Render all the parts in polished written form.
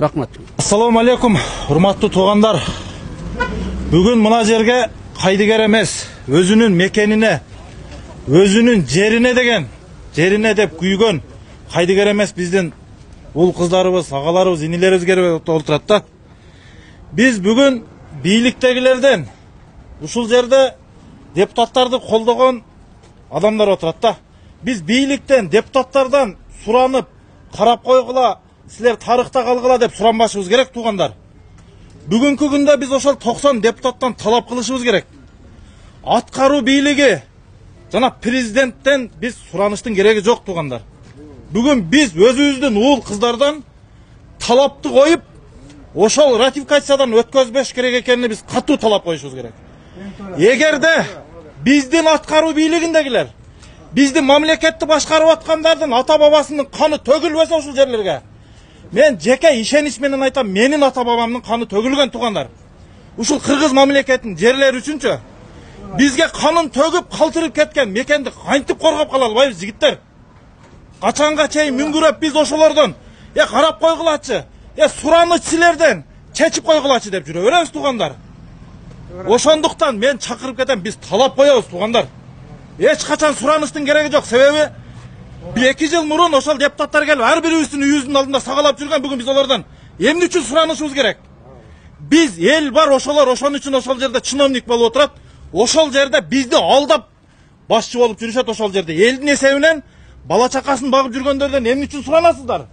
Рахмат. Ассаламу алейкум, урматтуу туугандар. Бүгүн мына жерге кайдыгер эмес, өзүнүн мекенине, өзүнүн жерине деп күйгөн кайдыгер эмес биздин ул кыздарыбыз, агаларыбыз, инилерибиз келип отурат да. Биз бүгүн бийликтегилерден ушул жерде депутаттарды колдогон адамдар отурат да. Биз бийликтен, депутаттардан суранып, карап койгула, силер тарыхта калгыла деп суранбашыбыз керек туугандар. Бүгүнкү күндө биз ошол 90 депутаттан талап кылышыбыз керек. Аткаруу бийлиги жана президенттен биз сураныштын кереги жок туугандар. Бүгүн биз өзүбүздүн уул кыздардан талапты коюп, ошол ратификациядан өткөзбөш керек экенин биз катуу талап коюшубуз керек. Эгерде биздин аткаруу бийлигиндегилер, биздин мамлекетти башкарып аткандардын ата бабасынын каны төгүлбөсө ушул жерлерге, мен жеке ишенич менен айтам, менин ата бабамдын каны төгүлгөн туугандар. Ушул кыргыз мамлекетинин жерлери үчүнчү бизге канын төгүп калтырып кеткен мекенди кантип коргоп кала албайбыз жигиттер? Качанга чейин мүңгүрөп биз ошолордон карап койгулачы, сураныч силерден чечип койгулачы деп жүрө беребиз туугандар. Ошондуктан мен чакырып кетем, биз талап коебуз туугандар. Эч качан сураныштын кереги жок, себеби 2 жыл мурун ошол депутаттар келип ар бирибиздин үйүбүздүн алдында сагалап жүргөн, бүгүн биз олордон эмне үчүн суранышыбыз керек? Биз эл бар, ошолор ошон үчүн ошол жерде чиновник болуп отурат. Ошол жерде бизди алдап башчы болуп жүрүшөт ошол жерде. Элдин эсебинен бала чакасын багып жүргөндөрдөн эмне үчүн суранасыздар?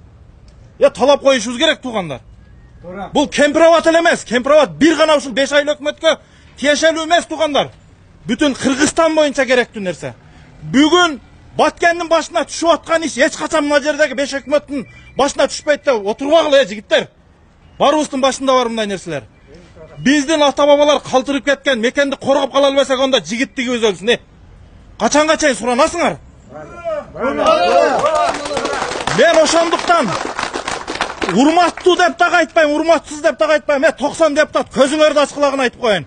Талап коюшубуз керек туугандар. Бул кемпирабад эле эмес, кемпирабад бир гана ушул 5 айлык өкмөткө тиешелүү эмес туугандар. Бүтүн Кыргызстан боюнча керектүү нерсе. Бүгүн Баткендин башына түшүп аткан иш эч качан мына жердеги 5 өкмөттүн башына түшпөйт деп отурбагыла жигиттер. Барыбыздын башында бар мындай нерселер. Биздин ата бабалар калтырып кеткен мекенди коргоп кала албасак, онда жигиттигибиз өлсүн. Качанга чейин суранасыңар? Мен ошондуктан урматтуу деп дагы айтпайм, урматсыз деп дагы айтпайм. 90 депутат көзүңөрдү ачкылагын айтып коеюн.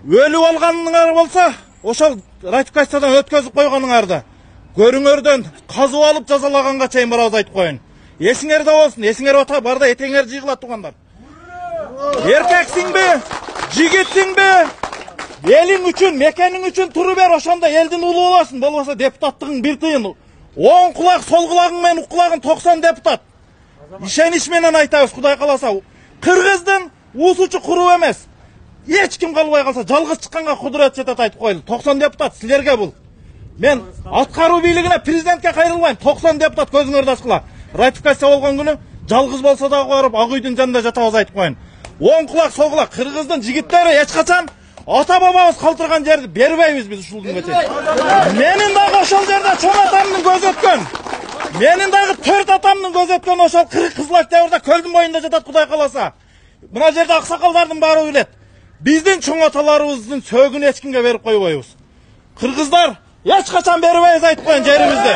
Өлүп алганыңар болсо, ошол ратификациядан өткөзүп койгонуңарды көрүңөрдөн казып алып жазалаганга чейин барабыз айтып коеюн. Эсиңерде болсун, эсиңер ота барда этеңер жыйгыла туугандар. Эркексиңби, жигитсиңби, элиң үчүн, мекениң үчүн туруп бер, ошондо элдин улуу болосуң. Болбосо депутаттыгың бир тыйын. Оң кулак, сол кулагың менен укулагың 90 депутат. Ишенич менен айтабыз, Кудай кааласа, Кыргыздын уусучу куруп эмес. Эч ким калбай калса, жалгыз чыкканга кудурет жетет айтып коелу. 90 депутат силерге бул. Мен аткаруу бийлигине, президентке кайрылбайм. 90 депутат көзүңөрдү ачкыла. Ратификация болгон күнү жалгыз болсо дагы барып Ак үйдүн жанында жатабыз айтып коеюн. Оң кулак, сол кулак, Кыргыздын жигиттери эч качан ата бабабыз калтырган жерди бербейбиз биз ушул күнгө чейин. Менин дагы ошол жерде чоң атамдын көзү өткөн. Менин дагы 4 атамдын көзү өткөн ошол Кызыл Октябрда көлдүн боюнда жатат, Кудай кааласа. Мына жерде аксакалдардын баары билет. Биздин чоң аталарыбыздын сөөгүн эч кимге берип койбойбуз. Кыргыздар эч качан бербейбиз айтып коеюн жерибизди.